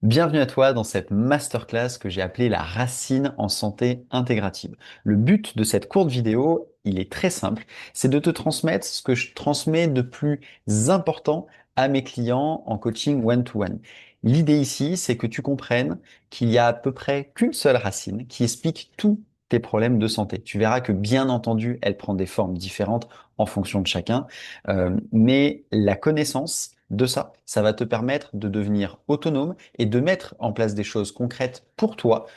Bienvenue à toi dans cette masterclass que j'ai appelée la racine en santé intégrative. Le but de cette courte vidéo, il est très simple, c'est de te transmettre ce que je transmets de plus important à mes clients en coaching one-to-one. L'idée ici, c'est que tu comprennes qu'il y a à peu près qu'une seule racine qui explique tous tes problèmes de santé. Tu verras que bien entendu, elle prend des formes différentes en fonction de chacun, mais la connaissance de ça, ça va te permettre de devenir autonome et de mettre en place des choses concrètes pour toi,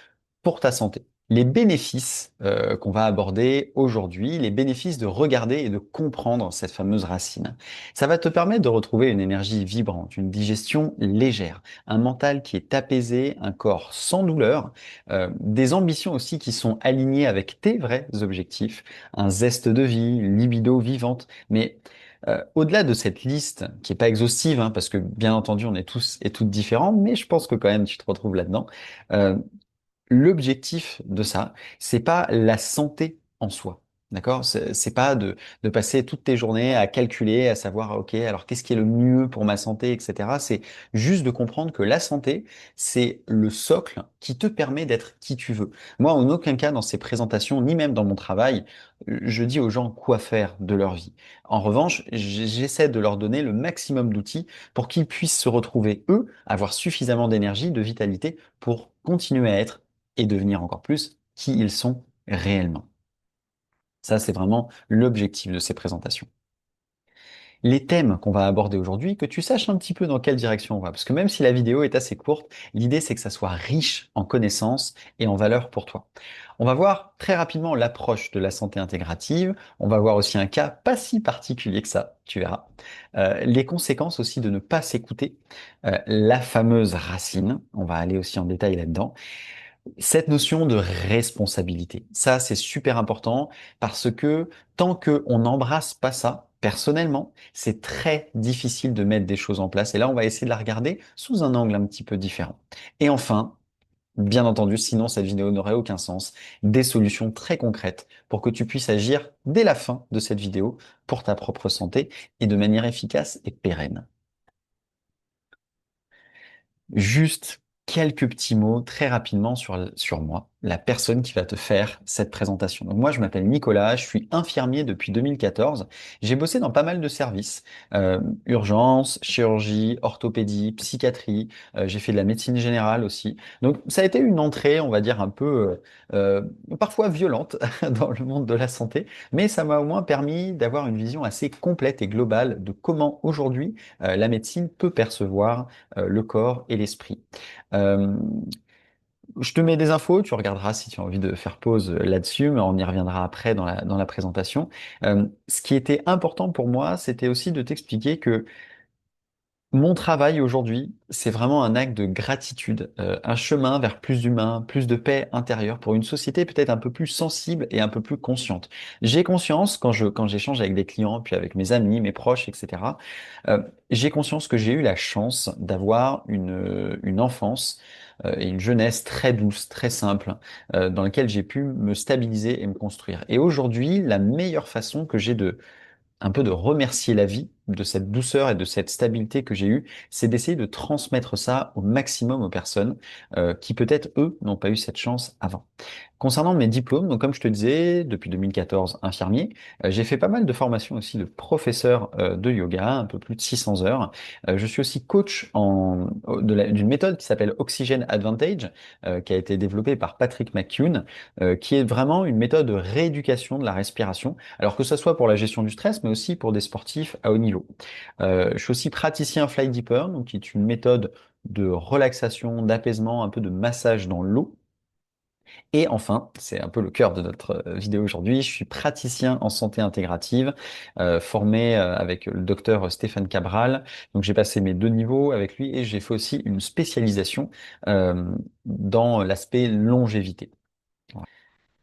pour ta santé. Les bénéfices qu'on va aborder aujourd'hui, les bénéfices de regarder et de comprendre cette fameuse racine. Ça va te permettre de retrouver une énergie vibrante, une digestion légère, un mental qui est apaisé, un corps sans douleur, des ambitions aussi qui sont alignées avec tes vrais objectifs, un zeste de vie, une libido vivante, mais au-delà de cette liste, qui est pas exhaustive, hein, parce que bien entendu, on est tous et toutes différents, mais je pense que quand même tu te retrouves là-dedans. euh, L'objectif de ça, c'est pas la santé en soi. D'accord? C'est pas de passer toutes tes journées à calculer, à savoir, OK, alors qu'est-ce qui est le mieux pour ma santé, etc. C'est juste de comprendre que la santé, c'est le socle qui te permet d'être qui tu veux. Moi, en aucun cas dans ces présentations, ni même dans mon travail, je dis aux gens quoi faire de leur vie. En revanche, j'essaie de leur donner le maximum d'outils pour qu'ils puissent se retrouver, eux, avoir suffisamment d'énergie, de vitalité pour continuer à être et devenir encore plus qui ils sont réellement. Ça, c'est vraiment l'objectif de ces présentations. Les thèmes qu'on va aborder aujourd'hui, que tu saches un petit peu dans quelle direction on va. Parce que même si la vidéo est assez courte, l'idée c'est que ça soit riche en connaissances et en valeurs pour toi. On va voir très rapidement l'approche de la santé intégrative. On va voir aussi un cas pas si particulier que ça, tu verras. Les conséquences aussi de ne pas s'écouter. La fameuse racine. On va aller aussi en détail là-dedans. Cette notion de responsabilité, ça c'est super important parce que tant qu'on n'embrasse pas ça, personnellement, c'est très difficile de mettre des choses en place. Et là, on va essayer de la regarder sous un angle un petit peu différent. Et enfin, bien entendu, sinon cette vidéo n'aurait aucun sens, des solutions très concrètes pour que tu puisses agir dès la fin de cette vidéo pour ta propre santé et de manière efficace et pérenne. Juste quelques petits mots très rapidement sur moi, la personne qui va te faire cette présentation. Donc moi, je m'appelle Nicolas, je suis infirmier depuis 2014. J'ai bossé dans pas mal de services, urgence, chirurgie, orthopédie, psychiatrie. J'ai fait de la médecine générale aussi. Donc ça a été une entrée, on va dire, un peu parfois violente dans le monde de la santé, mais ça m'a au moins permis d'avoir une vision assez complète et globale de comment aujourd'hui la médecine peut percevoir le corps et l'esprit. Euh, je te mets des infos, tu regarderas si tu as envie de faire pause là-dessus, mais on y reviendra après dans la présentation. Ce qui était important pour moi, c'était aussi de t'expliquer que mon travail aujourd'hui, c'est vraiment un acte de gratitude, un chemin vers plus d'humain, plus de paix intérieure pour une société peut-être un peu plus sensible et un peu plus consciente. J'ai conscience quand j'échange avec des clients, puis avec mes amis, mes proches, etc. J'ai conscience que j'ai eu la chance d'avoir une enfance et une jeunesse très douce, très simple, dans laquelle j'ai pu me stabiliser et me construire. Et aujourd'hui, la meilleure façon que j'ai de un peu de remercier la vie de cette douceur et de cette stabilité que j'ai eue, c'est d'essayer de transmettre ça au maximum aux personnes qui peut-être, eux, n'ont pas eu cette chance avant. Concernant mes diplômes, donc comme je te disais, depuis 2014, infirmier, j'ai fait pas mal de formations aussi de professeur de yoga, un peu plus de 600 heures. Je suis aussi coach d'une méthode qui s'appelle Oxygen Advantage, qui a été développée par Patrick McCune, qui est vraiment une méthode de rééducation de la respiration, alors que ce soit pour la gestion du stress, mais aussi pour des sportifs à haut niveau. Je suis aussi praticien Fly Deeper, donc qui est une méthode de relaxation, d'apaisement, un peu de massage dans l'eau. Et enfin, c'est un peu le cœur de notre vidéo aujourd'hui, je suis praticien en santé intégrative, formé avec le docteur Stéphane Cabral. Donc j'ai passé mes 2 niveaux avec lui et j'ai fait aussi une spécialisation euh, dans l'aspect longévité.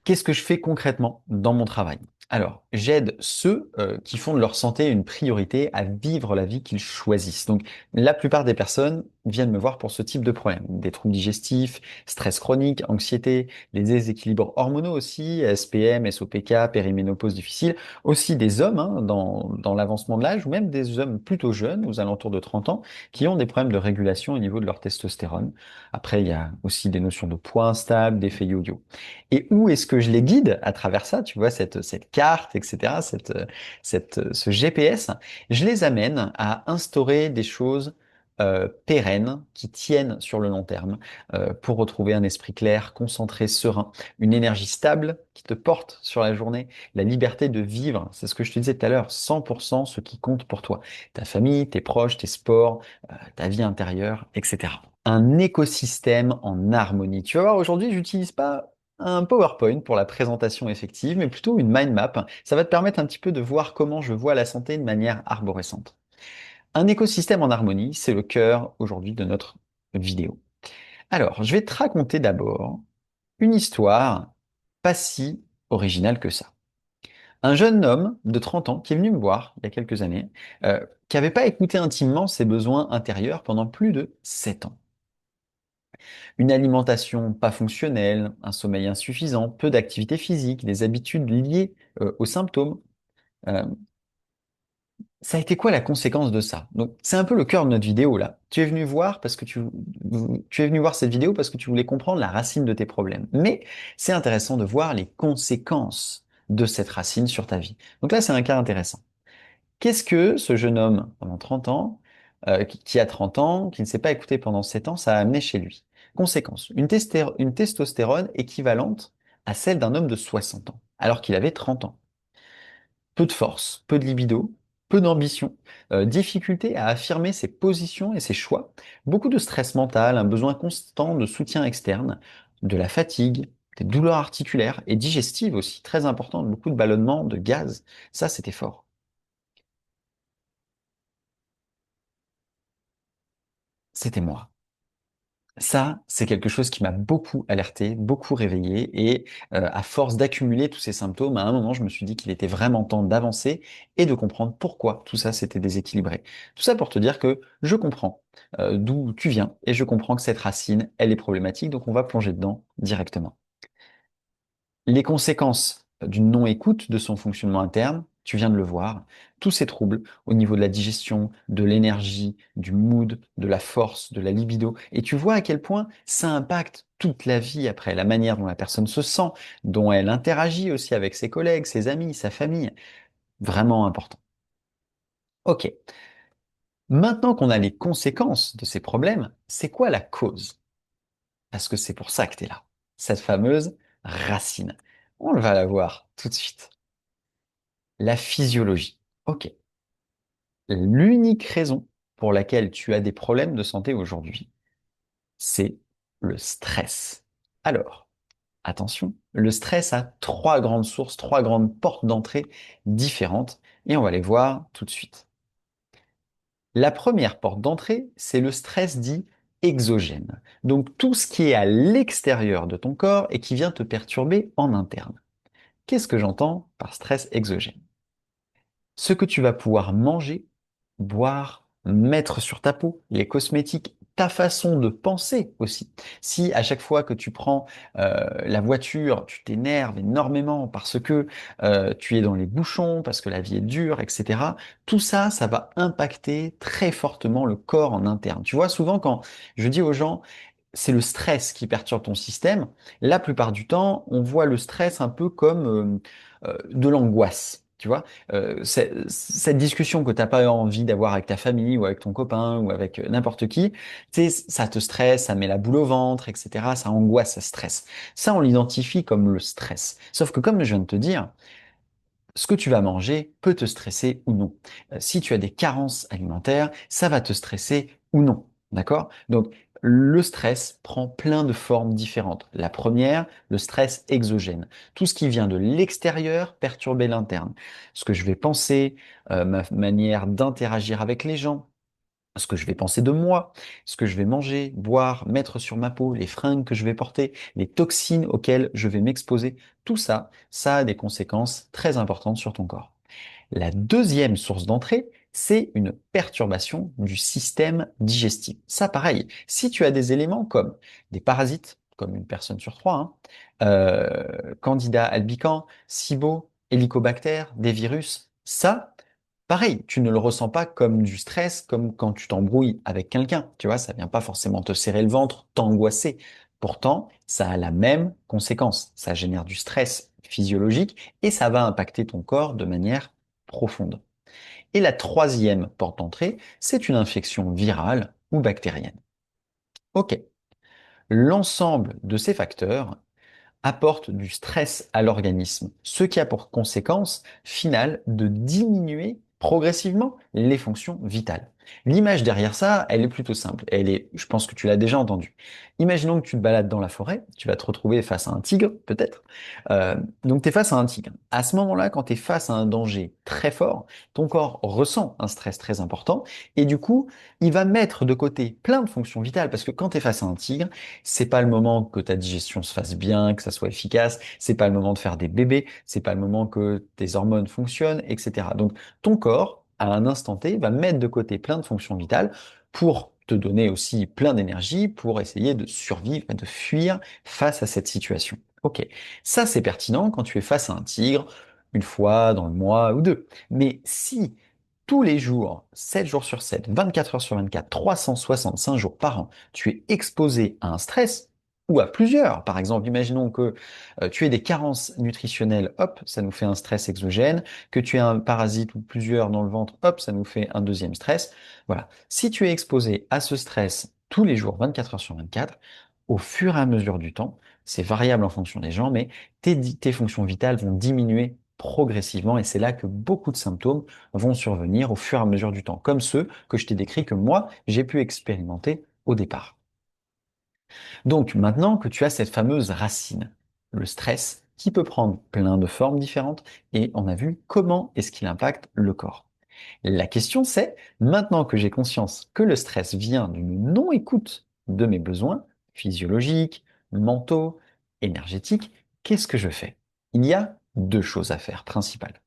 Qu'est-ce que je fais concrètement dans mon travail? Alors, j'aide ceux qui font de leur santé une priorité à vivre la vie qu'ils choisissent. Donc, la plupart des personnes viennent me voir pour ce type de problème. Des troubles digestifs, stress chronique, anxiété, les déséquilibres hormonaux aussi, SPM, SOPK, périménopause difficile, aussi des hommes hein, dans l'avancement de l'âge, ou même des hommes plutôt jeunes, aux alentours de 30 ans, qui ont des problèmes de régulation au niveau de leur testostérone. Après, il y a aussi des notions de poids instable, d'effet yo-yo. Et où est-ce que je les guide à travers ça, tu vois, cette carte, etc., ce GPS, je les amène à instaurer des choses pérennes qui tiennent sur le long terme pour retrouver un esprit clair, concentré, serein, une énergie stable qui te porte sur la journée, la liberté de vivre, c'est ce que je te disais tout à l'heure, 100% ce qui compte pour toi, ta famille, tes proches, tes sports, ta vie intérieure, etc. Un écosystème en harmonie. Tu vas voir, aujourd'hui, j'utilise pas un PowerPoint pour la présentation effective, mais plutôt une mind map. Ça va te permettre un petit peu de voir comment je vois la santé de manière arborescente. Un écosystème en harmonie, c'est le cœur aujourd'hui de notre vidéo. Alors, je vais te raconter d'abord une histoire pas si originale que ça. Un jeune homme de 30 ans qui est venu me voir il y a quelques années, qui n'avait pas écouté intimement ses besoins intérieurs pendant plus de 7 ans. Une alimentation pas fonctionnelle, un sommeil insuffisant, peu d'activité physique, des habitudes liées aux symptômes. Euh, Ça a été quoi la conséquence de ça? Donc, c'est un peu le cœur de notre vidéo là. Tu es venu voir parce que tu es venu voir cette vidéo parce que tu voulais comprendre la racine de tes problèmes. Mais c'est intéressant de voir les conséquences de cette racine sur ta vie. Donc là, c'est un cas intéressant. Qu'est-ce que ce jeune homme, pendant 30 ans, qui a 30 ans, qui ne s'est pas écouté pendant 7 ans, ça a amené chez lui? Conséquence, une testostérone équivalente à celle d'un homme de 60 ans, alors qu'il avait 30 ans. Peu de force, peu de libido, peu d'ambition, difficulté à affirmer ses positions et ses choix, beaucoup de stress mental, un besoin constant de soutien externe, de la fatigue, des douleurs articulaires et digestives aussi, très important, beaucoup de ballonnements, de gaz. Ça, c'était fort. C'était moi. Ça, c'est quelque chose qui m'a beaucoup alerté, beaucoup réveillé, et à force d'accumuler tous ces symptômes, à un moment, je me suis dit qu'il était vraiment temps d'avancer et de comprendre pourquoi tout ça s'était déséquilibré. Tout ça pour te dire que je comprends d'où tu viens et je comprends que cette racine, elle est problématique, donc on va plonger dedans directement. Les conséquences d'une non-écoute de son fonctionnement interne, tu viens de le voir, tous ces troubles au niveau de la digestion, de l'énergie, du mood, de la force, de la libido, et tu vois à quel point ça impacte toute la vie après, la manière dont la personne se sent, dont elle interagit aussi avec ses collègues, ses amis, sa famille. Vraiment important. Ok, maintenant qu'on a les conséquences de ces problèmes, c'est quoi la cause? Parce que c'est pour ça que tu es là. Cette fameuse racine. On va la voir tout de suite. La physiologie. Ok. L'unique raison pour laquelle tu as des problèmes de santé aujourd'hui, c'est le stress. Alors, attention, le stress a trois grandes sources, trois grandes portes d'entrée différentes, et on va les voir tout de suite. La première porte d'entrée, c'est le stress dit exogène. Donc tout ce qui est à l'extérieur de ton corps et qui vient te perturber en interne. Qu'est-ce que j'entends par stress exogène? Ce que tu vas pouvoir manger, boire, mettre sur ta peau, les cosmétiques, ta façon de penser aussi. Si à chaque fois que tu prends la voiture, tu t'énerves énormément parce que tu es dans les bouchons, parce que la vie est dure, etc., tout ça, ça va impacter très fortement le corps en interne. Tu vois, souvent quand je dis aux gens, c'est le stress qui perturbe ton système, la plupart du temps, on voit le stress un peu comme de l'angoisse. Tu vois, cette discussion que t'as pas envie d'avoir avec ta famille ou avec ton copain ou avec n'importe qui, tu sais, ça te stresse, ça met la boule au ventre, etc. Ça angoisse, ça stresse. Ça, on l'identifie comme le stress. Sauf que comme je viens de te dire, ce que tu vas manger peut te stresser ou non. Si tu as des carences alimentaires, ça va te stresser ou non. D'accord? Donc, le stress prend plein de formes différentes. La première, le stress exogène. Tout ce qui vient de l'extérieur perturber l'interne. Ce que je vais penser, ma manière d'interagir avec les gens, ce que je vais penser de moi, ce que je vais manger, boire, mettre sur ma peau, les fringues que je vais porter, les toxines auxquelles je vais m'exposer, tout ça, ça a des conséquences très importantes sur ton corps. La deuxième source d'entrée, C'est une perturbation du système digestif. Ça, pareil, si tu as des éléments comme des parasites, comme une personne sur trois, hein, Candida albicans, SIBO, Helicobacter, des virus, ça, pareil, tu ne le ressens pas comme du stress, comme quand tu t'embrouilles avec quelqu'un. Tu vois, ça vient pas forcément te serrer le ventre, t'angoisser. Pourtant, ça a la même conséquence. Ça génère du stress physiologique et ça va impacter ton corps de manière profonde. Et la troisième porte d'entrée, c'est une infection virale ou bactérienne. Ok. L'ensemble de ces facteurs apporte du stress à l'organisme, ce qui a pour conséquence finale de diminuer progressivement les fonctions vitales. L'image derrière ça, elle est plutôt simple. Je pense que tu l'as déjà entendue. Imaginons que tu te balades dans la forêt, tu vas te retrouver face à un tigre, peut-être. Donc tu es face à un tigre. À ce moment-là, quand tu es face à un danger très fort, ton corps ressent un stress très important et du coup, il va mettre de côté plein de fonctions vitales parce que quand tu es face à un tigre, c'est pas le moment que ta digestion se fasse bien, que ça soit efficace, c'est pas le moment de faire des bébés, c'est pas le moment que tes hormones fonctionnent, etc. Donc, ton corps, à un instant T, va mettre de côté plein de fonctions vitales pour te donner aussi plein d'énergie pour essayer de survivre et de fuir face à cette situation. Ok, ça c'est pertinent quand tu es face à un tigre, une fois dans le mois ou deux. Mais si tous les jours, 7 jours sur 7, 24 heures sur 24, 365 jours par an, tu es exposé à un stress ou à plusieurs. Par exemple, imaginons que tu aies des carences nutritionnelles, hop, ça nous fait un stress exogène, que tu aies un parasite ou plusieurs dans le ventre, hop, ça nous fait un deuxième stress. Voilà. Si tu es exposé à ce stress tous les jours, 24 heures sur 24, au fur et à mesure du temps, c'est variable en fonction des gens, mais tes fonctions vitales vont diminuer progressivement et c'est là que beaucoup de symptômes vont survenir au fur et à mesure du temps, comme ceux que je t'ai décrits que moi, j'ai pu expérimenter au départ. Donc maintenant que tu as cette fameuse racine, le stress, qui peut prendre plein de formes différentes, et on a vu comment est-ce qu'il impacte le corps. La question c'est, maintenant que j'ai conscience que le stress vient d'une non-écoute de mes besoins physiologiques, mentaux, énergétiques, qu'est-ce que je fais? Il y a deux choses à faire principales.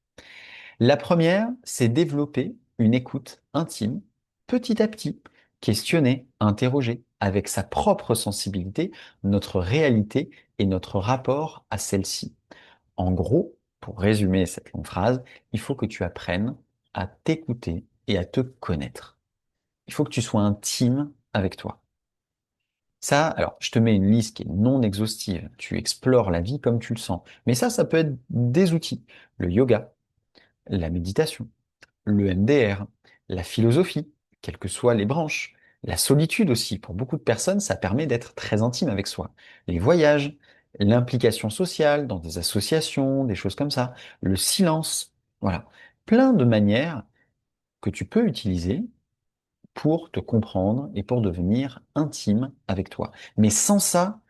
La première, c'est développer une écoute intime, petit à petit, questionner, interroger avec sa propre sensibilité, notre réalité et notre rapport à celle-ci. En gros, pour résumer cette longue phrase, il faut que tu apprennes à t'écouter et à te connaître. Il faut que tu sois intime avec toi. Ça, alors, je te mets une liste qui est non exhaustive. Tu explores la vie comme tu le sens. Mais ça peut être des outils. Le yoga, la méditation, le MDR, la philosophie, quelles que soient les branches, la solitude aussi. Pour beaucoup de personnes, ça permet d'être très intime avec soi. Les voyages, l'implication sociale dans des associations, des choses comme ça, le silence, voilà. Plein de manières que tu peux utiliser pour te comprendre et pour devenir intime avec toi. Mais sans ça,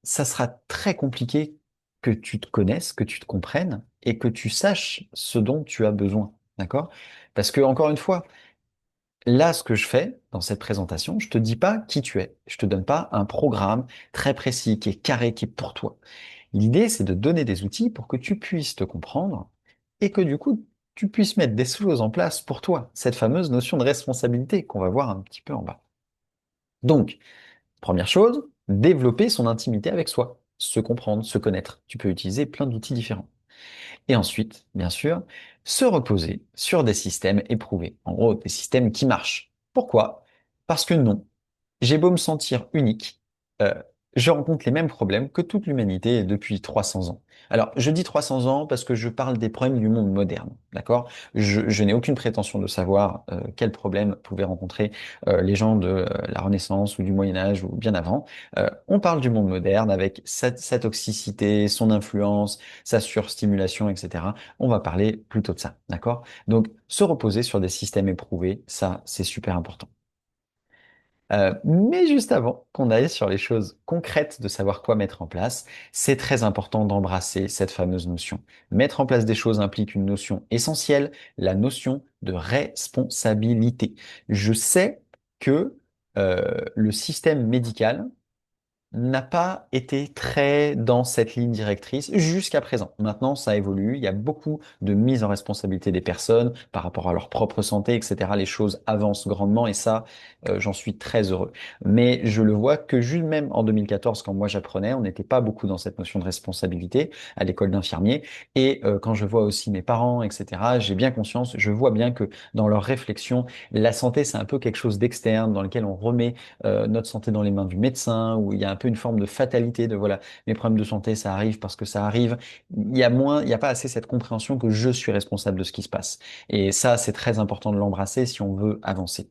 ça sera très compliqué que tu te connaisses, que tu te comprennes et que tu saches ce dont tu as besoin. D'accord? Parce que, encore une fois, là, ce que je fais dans cette présentation, je te dis pas qui tu es. Je te donne pas un programme très précis qui est carré, qui est pour toi. L'idée, c'est de donner des outils pour que tu puisses te comprendre et que du coup, tu puisses mettre des choses en place pour toi. Cette fameuse notion de responsabilité qu'on va voir un petit peu en bas. Donc, première chose, développer son intimité avec soi, se comprendre, se connaître. Tu peux utiliser plein d'outils différents. Et ensuite, bien sûr, se reposer sur des systèmes éprouvés. En gros, des systèmes qui marchent. Pourquoi? Parce que non, j'ai beau me sentir unique, euh, je rencontre les mêmes problèmes que toute l'humanité depuis 300 ans. Alors, je dis 300 ans parce que je parle des problèmes du monde moderne, d'accord? Je n'ai aucune prétention de savoir quels problèmes pouvaient rencontrer les gens de la Renaissance ou du Moyen Âge ou bien avant. On parle du monde moderne avec sa toxicité, son influence, sa surstimulation, etc. On va parler plutôt de ça, d'accord? Donc, se reposer sur des systèmes éprouvés, ça, c'est super important. Mais juste avant qu'on aille sur les choses concrètes de savoir quoi mettre en place, c'est très important d'embrasser cette fameuse notion. Mettre en place des choses implique une notion essentielle, la notion de responsabilité. Je sais que le système médical n'a pas été très dans cette ligne directrice jusqu'à présent. Maintenant, ça évolue. Il y a beaucoup de mise en responsabilité des personnes par rapport à leur propre santé, etc. Les choses avancent grandement et ça, j'en suis très heureux. Mais je le vois que juste même en 2014, quand moi j'apprenais, on n'était pas beaucoup dans cette notion de responsabilité à l'école d'infirmier. Et quand je vois aussi mes parents, etc., j'ai bien conscience, je vois bien que dans leur réflexion, la santé, c'est un peu quelque chose d'externe dans lequel on remet notre santé dans les mains du médecin, où il y a un peu une forme de fatalité de voilà, mes problèmes de santé, ça arrive parce que ça arrive. Il y a pas assez cette compréhension que je suis responsable de ce qui se passe. Et ça, c'est très important de l'embrasser si on veut avancer.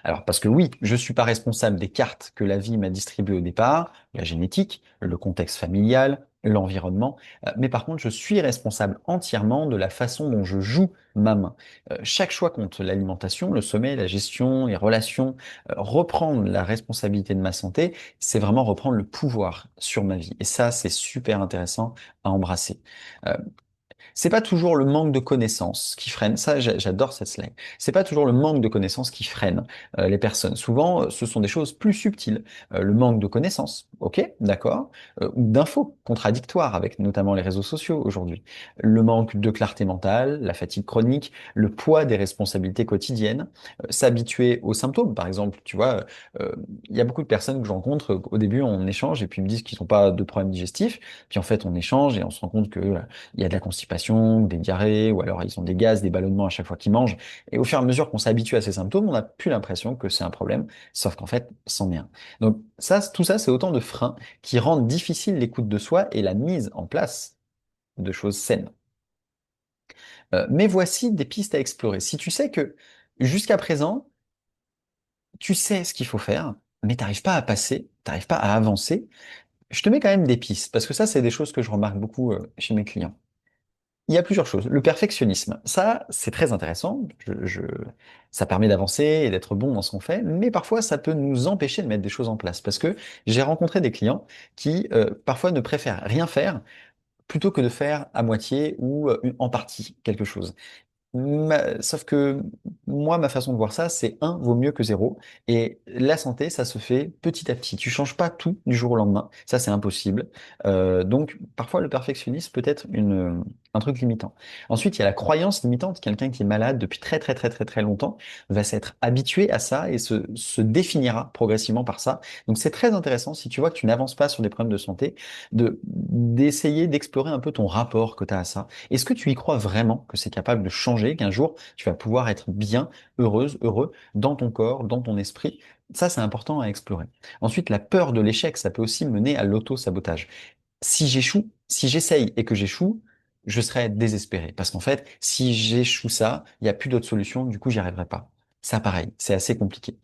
Alors, parce que oui, je suis pas responsable des cartes que la vie m'a distribuées au départ, la génétique, le contexte familial, l'environnement, mais par contre, je suis responsable entièrement de la façon dont je joue ma main. Chaque choix compte, l'alimentation, le sommeil, la gestion, les relations, reprendre la responsabilité de ma santé, c'est vraiment reprendre le pouvoir sur ma vie. Et ça, c'est super intéressant à embrasser. Euh, c'est pas toujours le manque de connaissances qui freine. Ça, j'adore cette slide. C'est pas toujours le manque de connaissances qui freine les personnes. Souvent, ce sont des choses plus subtiles. Le manque de connaissances, ok, d'accord, ou d'infos contradictoires avec notamment les réseaux sociaux aujourd'hui. Le manque de clarté mentale, la fatigue chronique, le poids des responsabilités quotidiennes, s'habituer aux symptômes. Par exemple, tu vois, euh, il y a beaucoup de personnes que je rencontre. Au début, on échange et puis ils me disent qu'ils n'ont pas de problème digestif. Puis en fait, on échange et on se rend compte que il y a de la constipation, des diarrhées, ou alors ils ont des gaz, des ballonnements à chaque fois qu'ils mangent. Et au fur et à mesure qu'on s'habitue à ces symptômes, on n'a plus l'impression que c'est un problème, sauf qu'en fait, c'en est un. Donc ça, tout ça, c'est autant de freins qui rendent difficile l'écoute de soi et la mise en place de choses saines. Mais voici des pistes à explorer. Si tu sais que jusqu'à présent, tu sais ce qu'il faut faire, mais t'arrives pas à passer, t'arrives pas à avancer, je te mets quand même des pistes, parce que ça, c'est des choses que je remarque beaucoup chez mes clients. Il y a plusieurs choses. Le perfectionnisme, ça, c'est très intéressant. Ça permet d'avancer et d'être bon dans ce qu'on fait, mais parfois, ça peut nous empêcher de mettre des choses en place. Parce que j'ai rencontré des clients qui, parfois, ne préfèrent rien faire plutôt que de faire à moitié ou en partie quelque chose. Sauf que moi, ma façon de voir ça, c'est un vaut mieux que zéro. Et la santé, ça se fait petit à petit. Tu changes pas tout du jour au lendemain. Ça, c'est impossible. Donc, parfois, le perfectionnisme peut être un truc limitant. Ensuite, il y a la croyance limitante. Quelqu'un qui est malade depuis très, très, très, très, très longtemps va s'être habitué à ça et se définira progressivement par ça. Donc, c'est très intéressant si tu vois que tu n'avances pas sur des problèmes de santé, d'essayer d'explorer un peu ton rapport que tu as à ça. Est-ce que tu y crois vraiment que c'est capable de changer, qu'un jour tu vas pouvoir être bien, heureuse, heureux dans ton corps, dans ton esprit? Ça, c'est important à explorer. Ensuite, la peur de l'échec, ça peut aussi mener à l'auto-sabotage. Si j'échoue, si j'essaye et que j'échoue, je serai désespéré. Parce qu'en fait, si j'échoue ça, il n'y a plus d'autre solution, du coup, j'y arriverai pas. Ça, pareil, c'est assez compliqué.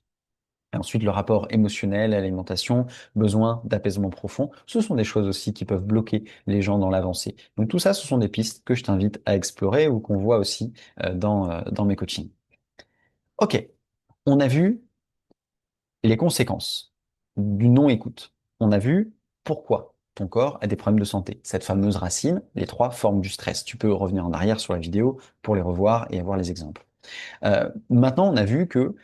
Et ensuite, le rapport émotionnel à l'alimentation, besoin d'apaisement profond, ce sont des choses aussi qui peuvent bloquer les gens dans l'avancée. Donc tout ça, ce sont des pistes que je t'invite à explorer ou qu'on voit aussi dans mes coachings. Ok, on a vu les conséquences du non-écoute. On a vu pourquoi ton corps a des problèmes de santé. Cette fameuse racine, les trois formes du stress. Tu peux revenir en arrière sur la vidéo pour les revoir et avoir les exemples. Maintenant, on a vu que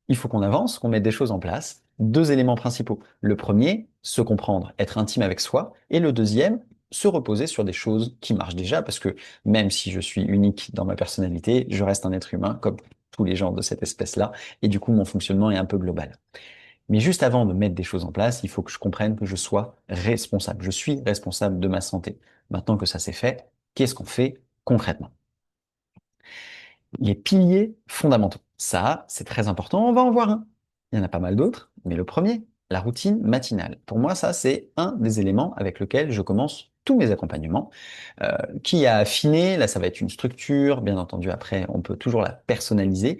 il faut qu'on avance, qu'on mette des choses en place. Deux éléments principaux. Le premier, se comprendre, être intime avec soi. Et le deuxième, se reposer sur des choses qui marchent déjà, parce que même si je suis unique dans ma personnalité, je reste un être humain comme tous les gens de cette espèce-là. Et du coup, mon fonctionnement est un peu global. Mais juste avant de mettre des choses en place, il faut que je comprenne que je sois responsable. Je suis responsable de ma santé. Maintenant que ça c'est fait, qu'est-ce qu'on fait concrètement? Les piliers fondamentaux. Ça, c'est très important. On va en voir un. Il y en a pas mal d'autres, mais le premier, la routine matinale. Pour moi, ça, c'est un des éléments avec lequel je commence tous mes accompagnements. Qui a affiné, là, ça va être une structure. Bien entendu, après, on peut toujours la personnaliser.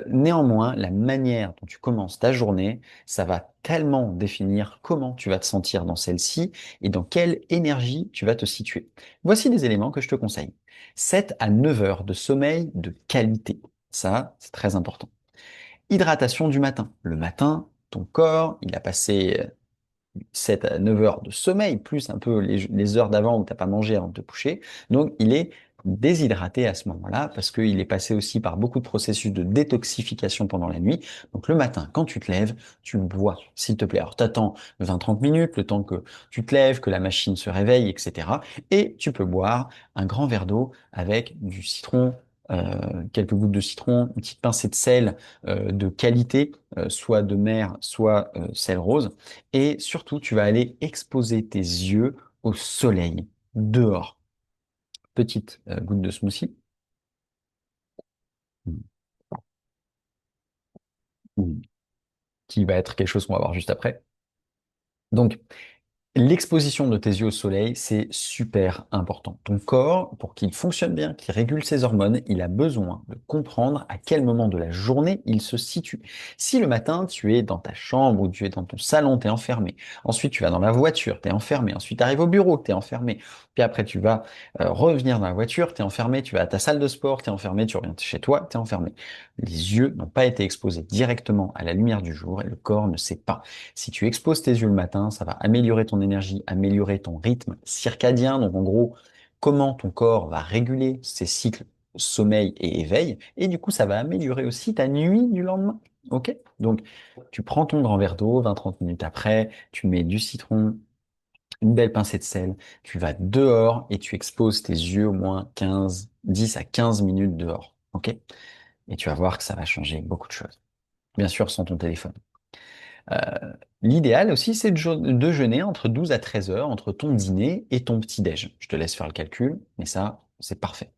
Néanmoins, la manière dont tu commences ta journée, ça va tellement définir comment tu vas te sentir dans celle-ci et dans quelle énergie tu vas te situer. Voici des éléments que je te conseille. 7 à 9 heures de sommeil de qualité. Ça, c'est très important. Hydratation du matin. Le matin, ton corps, il a passé 7 à 9 heures de sommeil, plus un peu les heures d'avant où tu n'as pas mangé avant de te coucher. Donc, il est déshydraté à ce moment-là parce qu'il est passé aussi par beaucoup de processus de détoxification pendant la nuit. Donc le matin, quand tu te lèves, tu bois, s'il te plaît. Alors t'attends 20-30 minutes, le temps que tu te lèves, que la machine se réveille, etc. Et tu peux boire un grand verre d'eau avec du citron, quelques gouttes de citron, une petite pincée de sel de qualité, soit de mer, soit sel rose. Et surtout, tu vas aller exposer tes yeux au soleil, dehors. Petite goutte de smoothie, mm, mm, qui va être quelque chose qu'on va voir juste après. Donc, l'exposition de tes yeux au soleil, c'est super important. Ton corps, pour qu'il fonctionne bien, qu'il régule ses hormones, il a besoin de comprendre à quel moment de la journée il se situe. Si le matin, tu es dans ta chambre ou tu es dans ton salon, tu es enfermé. Ensuite, tu vas dans la voiture, tu es enfermé. Ensuite, tu arrives au bureau, tu es enfermé. Puis après, tu vas revenir dans la voiture, tu es enfermé. Tu vas à ta salle de sport, tu es enfermé. Tu reviens chez toi, tu es enfermé. Les yeux n'ont pas été exposés directement à la lumière du jour et le corps ne sait pas. Si tu exposes tes yeux le matin, ça va améliorer ton énergie, améliorer ton rythme circadien. Donc, en gros, comment ton corps va réguler ses cycles sommeil et éveil. Et du coup, ça va améliorer aussi ta nuit du lendemain. OK? Donc, tu prends ton grand verre d'eau, 20-30 minutes après, tu mets du citron, une belle pincée de sel, tu vas dehors et tu exposes tes yeux au moins 10 à 15 minutes dehors. OK? Et tu vas voir que ça va changer beaucoup de choses. Bien sûr, sans ton téléphone. Euh, L'idéal aussi, c'est de jeûner entre 12 à 13 heures entre ton dîner et ton petit-déj. Je te laisse faire le calcul, mais ça, c'est parfait.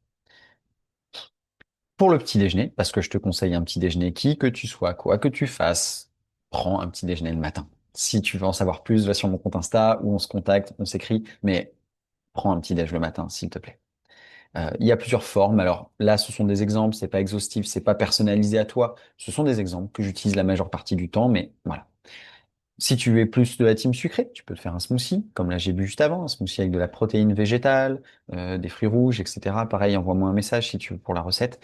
Pour le petit déjeuner, parce que je te conseille un petit déjeuner qui que tu sois, quoi que tu fasses, prends un petit déjeuner le matin. Si tu veux en savoir plus, va sur mon compte Insta où on se contacte, on s'écrit, mais prends un petit déj le matin, s'il te plaît. Il y a plusieurs formes. Alors là, ce sont des exemples, c'est pas exhaustif, c'est pas personnalisé à toi. Ce sont des exemples que j'utilise la majeure partie du temps, mais voilà. Si tu es plus de la team sucrée, tu peux te faire un smoothie, comme là j'ai bu juste avant, un smoothie avec de la protéine végétale, des fruits rouges, etc. Pareil, envoie-moi un message si tu veux pour la recette.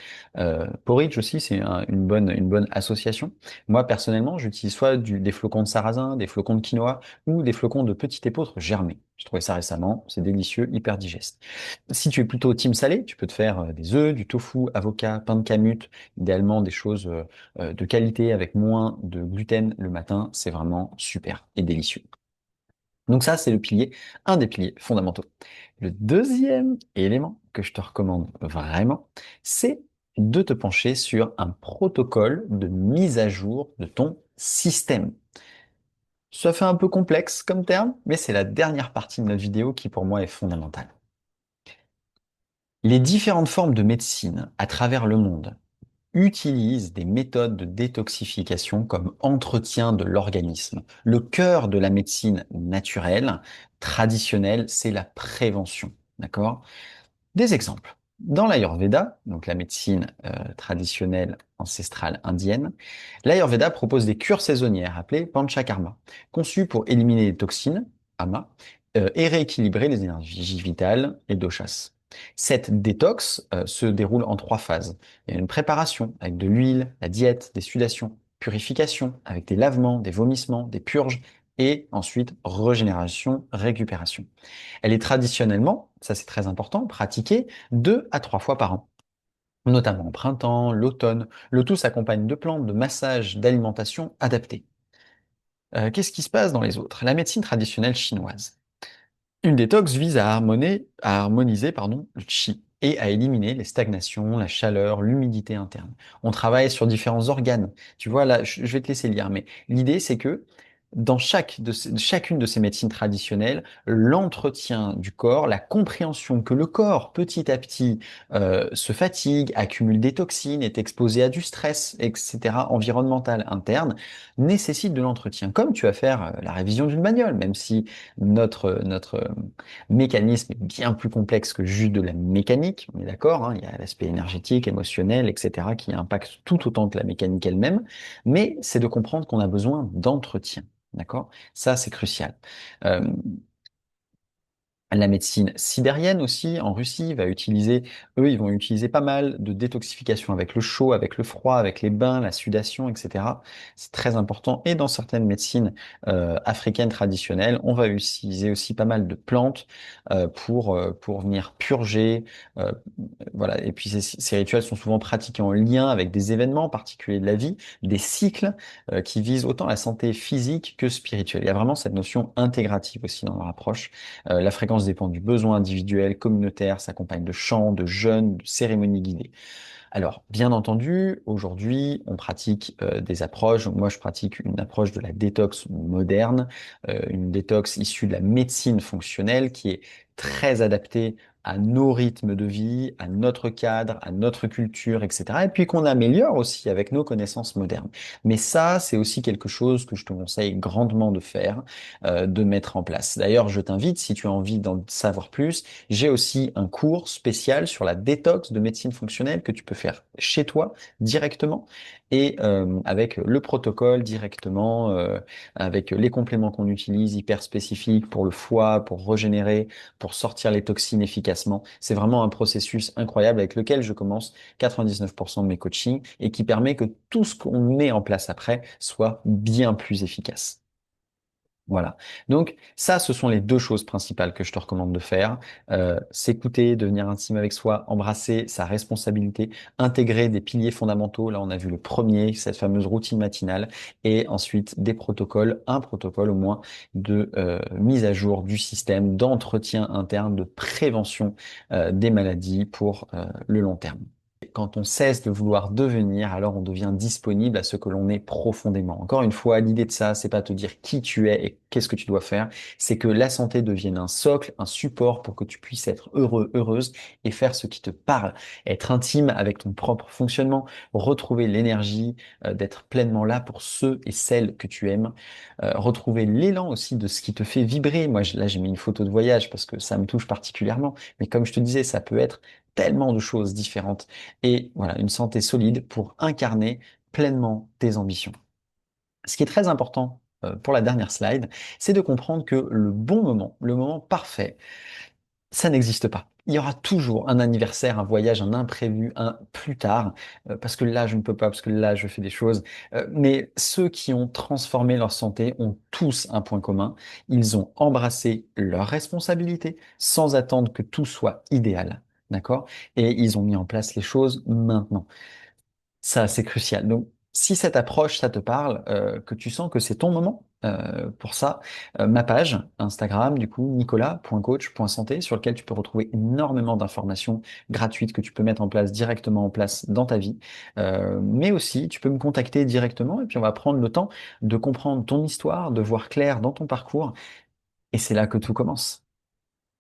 Porridge aussi, c'est une bonne association. Moi, personnellement, j'utilise soit des flocons de sarrasin, des flocons de quinoa ou des flocons de petit épeautre germés. J'ai trouvé ça récemment, c'est délicieux, hyper digeste. Si tu es plutôt team salé, tu peux te faire des œufs, du tofu, avocat, pain de kamut, idéalement des choses de qualité avec moins de gluten le matin, c'est vraiment super et délicieux. Donc ça, c'est un des piliers fondamentaux. Le deuxième élément que je te recommande vraiment, c'est de te pencher sur un protocole de mise à jour de ton système. Ça fait un peu complexe comme terme, mais c'est la dernière partie de notre vidéo qui pour moi est fondamentale. Les différentes formes de médecine à travers le monde utilisent des méthodes de détoxification comme entretien de l'organisme. Le cœur de la médecine naturelle, traditionnelle, c'est la prévention. D'accord? Des exemples. Dans l'Ayurveda, donc la médecine traditionnelle ancestrale indienne, l'Ayurveda propose des cures saisonnières appelées Panchakarma, conçues pour éliminer les toxines, ama, et rééquilibrer les énergies vitales, les doshas. Cette détox se déroule en trois phases. Il y a une préparation avec de l'huile, la diète, des sudations, purification avec des lavements, des vomissements, des purges, et ensuite régénération, récupération. Elle est traditionnellement, ça c'est très important, pratiquée 2 à 3 fois par an, notamment au printemps, l'automne. Le tout s'accompagne de plantes, de massages, d'alimentation adaptée. Qu'est-ce qui se passe dans les autres? La médecine traditionnelle chinoise. Une détox vise à harmoniser le qi et à éliminer les stagnations, la chaleur, l'humidité interne. On travaille sur différents organes. Tu vois, là, je vais te laisser lire, mais l'idée, c'est que dans chacune de ces médecines traditionnelles, l'entretien du corps, la compréhension que le corps, petit à petit, se fatigue, accumule des toxines, est exposé à du stress, etc., environnemental interne, nécessite de l'entretien. Comme tu vas faire la révision d'une bagnole, même si notre mécanisme est bien plus complexe que juste de la mécanique, on est d'accord, hein, il y a l'aspect énergétique, émotionnel, etc., qui impacte tout autant que la mécanique elle-même, mais c'est de comprendre qu'on a besoin d'entretien. D'accord? Ça, c'est crucial. Euh, La médecine sibérienne aussi, en Russie, ils vont utiliser pas mal de détoxification avec le chaud, avec le froid, avec les bains, la sudation, etc. C'est très important. Et dans certaines médecines africaines traditionnelles, on va utiliser aussi pas mal de plantes pour venir purger. euh, voilà. Et puis ces rituels sont souvent pratiqués en lien avec des événements particuliers de la vie, des cycles qui visent autant la santé physique que spirituelle. Il y a vraiment cette notion intégrative aussi dans leur approche. La fréquence dépend du besoin individuel, communautaire, s'accompagne de chants, de jeûnes, de cérémonies guidées. Alors, bien entendu, aujourd'hui, on pratique des approches. Moi, je pratique une approche de la détox moderne, une détox issue de la médecine fonctionnelle qui est très adaptée à nos rythmes de vie, à notre cadre, à notre culture, etc. Et puis qu'on améliore aussi avec nos connaissances modernes. Mais ça, c'est aussi quelque chose que je te conseille grandement de faire, de mettre en place. D'ailleurs, je t'invite, si tu as envie d'en savoir plus, j'ai aussi un cours spécial sur la détox de médecine fonctionnelle que tu peux faire chez toi directement et avec le protocole directement, avec les compléments qu'on utilise hyper spécifiques pour le foie, pour régénérer, pour sortir les toxines efficacement. C'est vraiment un processus incroyable avec lequel je commence 99% de mes coachings et qui permet que tout ce qu'on met en place après soit bien plus efficace. Voilà. Donc ça, ce sont les deux choses principales que je te recommande de faire. S'écouter, devenir intime avec soi, embrasser sa responsabilité, intégrer des piliers fondamentaux. Là, on a vu le premier, cette fameuse routine matinale, et ensuite des protocoles, un protocole au moins de mise à jour du système, d'entretien interne, de prévention des maladies pour le long terme. Quand on cesse de vouloir devenir, alors on devient disponible à ce que l'on est profondément. Encore une fois, l'idée de ça, c'est pas te dire qui tu es et qu'est-ce que tu dois faire, c'est que la santé devienne un socle, un support pour que tu puisses être heureux, heureuse et faire ce qui te parle, être intime avec ton propre fonctionnement, retrouver l'énergie d'être pleinement là pour ceux et celles que tu aimes, retrouver l'élan aussi de ce qui te fait vibrer. Moi, là, j'ai mis une photo de voyage parce que ça me touche particulièrement, mais comme je te disais, ça peut être tellement de choses différentes et voilà, une santé solide pour incarner pleinement tes ambitions. Ce qui est très important pour la dernière slide, c'est de comprendre que le bon moment, le moment parfait, ça n'existe pas. Il y aura toujours un anniversaire, un voyage, un imprévu, un plus tard, parce que là, je ne peux pas, parce que là, je fais des choses. Mais ceux qui ont transformé leur santé ont tous un point commun. Ils ont embrassé leurs responsabilités sans attendre que tout soit idéal. D'accord? Et ils ont mis en place les choses maintenant. Ça, c'est crucial. Donc, si cette approche, ça te parle, que tu sens que c'est ton moment pour ça, ma page Instagram, du coup, nicolas.coach.santé, sur lequel tu peux retrouver énormément d'informations gratuites que tu peux mettre en place directement en place dans ta vie. Mais aussi, tu peux me contacter directement et puis on va prendre le temps de comprendre ton histoire, de voir clair dans ton parcours. Et c'est là que tout commence.